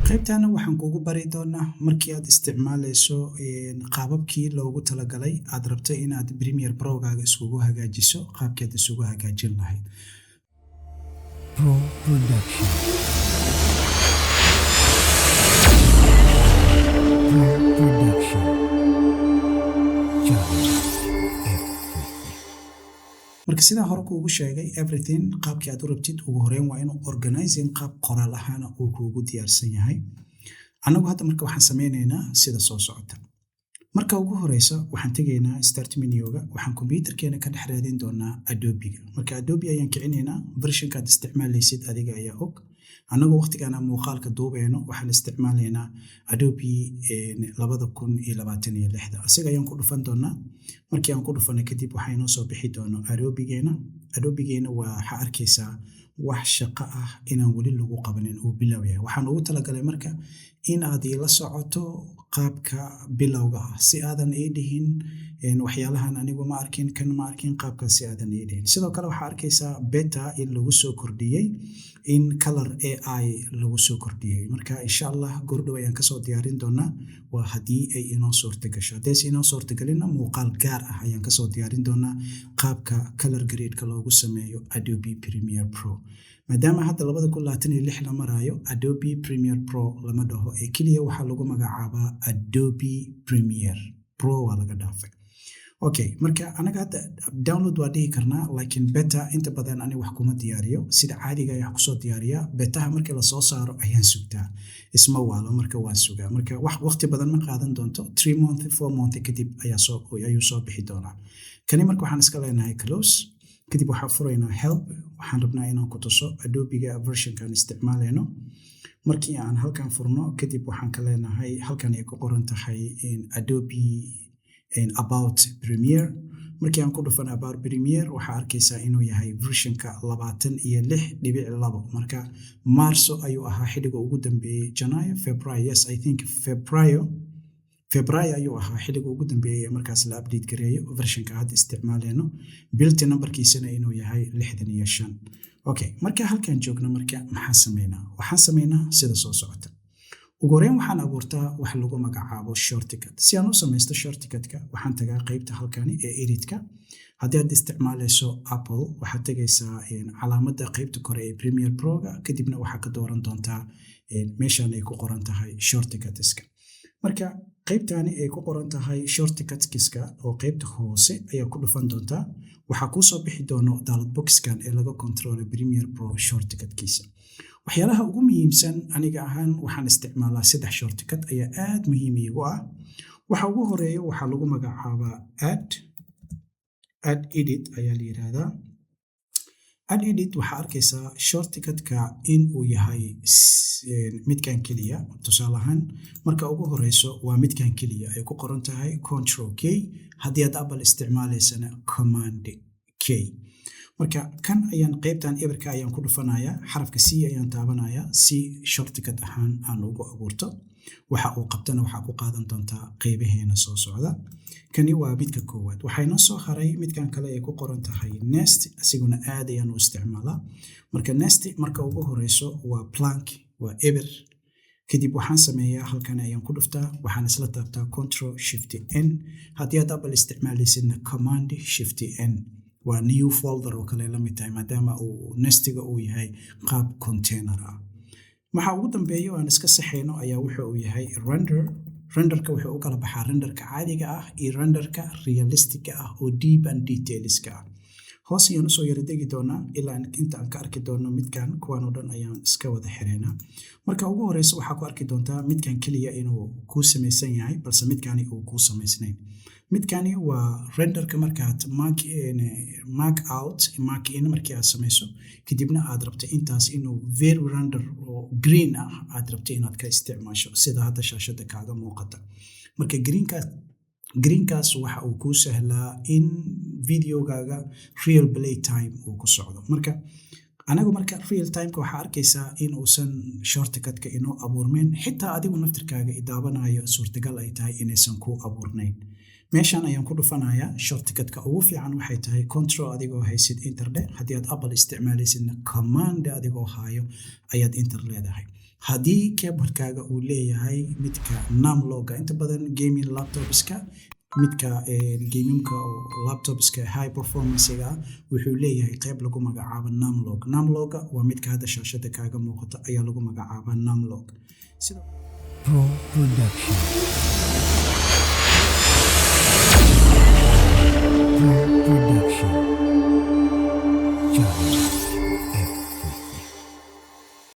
qaybtaana waxaan kugu bari doonaa markii aad isticmaalayso qaababkii loogu talagalay aad rabto inaad Premiere Pro-gaaga isugu hagaajiso qaabkeed isugu hagaajin lahayd. Pro Production. Pro Production. Just everything. Marka sida hore kuugu sheegay everything qaabkii aad u rabtid ugu horeyn waa inuu organizing qaab qoraal ahaan uu kuugu diyaarsan yahay. Anagu hadda marka waxaan sameynaynaa sida soo socota. Marka ugu horeysa waxaan tegaynaa start menu-ga, waxaan computerkeena ka dhex raadin doonaa Adobe-ga. Marka Adobe ayaan kicinaynaa, version-ka aad isticmaalaysid adiga ayaa og. Anagu waqtigan aan muuqaalka duubayno waxaan isticmaalaynaa Adobe 2026. Asiga ayaan ku dhufan doonaa. Markii aan ku dhufano kadib waxay noo soo bixi doonaa Adobe-geena waxa arkaysaa wax shaqo ah inaan wali lagu qabanin oo bilow yahay. Waxaan ugu talagalay marka in aad ila socoto qaabka bilowga ah si aadan ii dhihin waxyaalahan anigu ma arkin kan ma arkin qaabkaas si aadan ii dhihin. Sidoo kale waxa arkaysaa beta in lagu soo kordhiyay in color AI lagu soo kordhiyay. Marka insha Allah goordhow ayaan ka soo diyaarin doonaa waa hadii ay inoo suurta gasho. Haddii inoo suurta galina muuqaal gaar ah ayaan ka soo diyaarin doonaa qaabka color grade-ka loogu sameeyo Adobe Premiere Pro. maadaama hadda 2026 la marayo Adobe Premiere Pro lama dhaho ee kaliya waxa lagu magacaabaa Adobe Premiere Pro waa laga dhaafay. Okay, marka anaga hadda download waa dhihi karnaa laakiin beta inta badan ani wax kuma diyaariyo sida caadiga ah ku soo diyaariya betaha markii la soo saaro ayaan sugtaa isma waalo marka waan sugaa marka wax waqti badan ma qaadan doonto 3 months 4 months kadib ayuu soo bixi doonaa. Kani marka waxaan iska leenahay close kadib waxaan furaynaa help waxaan rabnaa inaan ku tuso Adobe-ga version-kan isticmaalayno. Markii aan halkan furno kadib waxaan ka leenahay halkan ay ku qoran tahay in Adobe about Premiere. Markii aan ku dhufano about Premiere waxa arkaysaa inuu yahay version-ka 26.2 marka Marso ayuu ahaa xilliga ugu dambeeyay Janaayo February yes I think February ayuu ahaa xilliga ugu dambeeyay markaas la update gareeyo version-ka hadda isticmaalayno built number-kiisana inuu yahay 65. Okay, marka halkan joogno marka waxaan sameynaa sida soo socota. ugu horeyn waxaan abuurtaa wax lagu magacaabo shortcut. Si aan u samaysto shortcut-ka waxaan tagaa qaybta halkan ee edit-ka. Haddii aad isticmaalayso Apple waxaad tagaysaa calaamadda qaybta kore ee Premiere Pro-ga kadibna waxaad ka dooran doontaa meeshan ay ku qoran tahay shortcuts-ka. Marka qaybtani ay ku qoran tahay shortcuts-ka oo qaybta hoose ayaa ku dhufan doontaa. Waxaa ku soo bixi doono dialog box-kan ee laga control Premiere Pro shortcut-kiisa. waxyaalaha ugu muhiimsan aniga ahaan waxaan isticmaalaa 3 shortcut ayaa aad muhiim iigu ah. Waxa ugu horeeyo waxa lagu magacaabaa add edit ayaa la yiraahdaa. Add edit waxa arkaysaa shortcut-ka in uu yahay midkan kaliya. Tusaale ahaan marka ugu horeyso waa midkan kaliya ay ku qoran tahay Control K haddii aad Apple isticmaalaysana Command K. marka kan ayaan qaybtan eberka ayaan ku dhufanayaa xarafka C ayaan taabanayaa si shortcut ahaan aan ugu abuurto waxa uu qabtana waxa ku qaadan doontaa qaybaheena soo socda. Kani waa midka koowaad waxayna soo haray midkan kale ay ku qoran tahay Nest asiguna aad ayaan u isticmaalaa. Marka Nest marka ugu horeyso waa blank waa eber kadib waxaan sameeyaa halkan ayaan ku dhuftaa waxaan isla taabtaa Control Shift N haddii aad Apple isticmaalaysidna Command Shift N waa new folder oo kale la mid tahay maadaama uu Nestiga uu yahay qaab container ah. Waxa ugu dambeeyo aan iska saxeyno ayaa wuxuu yahay renderka wuxuu u kala baxaa renderka caadiga ah iyo renderka realistic ah oo deep and detailska ah. hoos ayaan soo yara degi doonaa ilaa inta aan ka arki doono midkan kuwan oo dhan ayaan iska wada xireynaa. Marka ugu horeyso waxa ku arki doontaa midkan kaliya inuu ku samaysan yahay balse midkani uu ku samaysnayn. midkani waa renderka markaad mark out mark in markii aad samayso kadibna aad rabto intaas inuu very render oo green ah aad rabto inaad ka isticmaasho sida hadda shaashada kaaga muuqata. Marka greenkaas waxa uu ku sahlaa in videogaaga real play time uu ku socdo. Marka real time-ka waxa arkaysaa in uusan shortcut-ka inoo abuurmeyn xitaa adigu naftirkaaga idaabanayo suurtagal ay tahay inaysan ku abuurnayn. meeshan ayaan ku dhufanayaa shortcut-ka ugu fiican waxay tahay control adigoo haysid enter haddii aad Apple isticmaalaysidna command adigoo hayo ayaad enter leedahay. haddii keyboardkaaga uu leeyahay midka numloga inta badan gaming laptopska midka gamingka oo laptopska high performancega wuxuu leeyahay qayb lagu magacaabo numloga waa midka hadda shaashada kaaga muuqata ayaa lagu magacaabaa numlog Pro Production.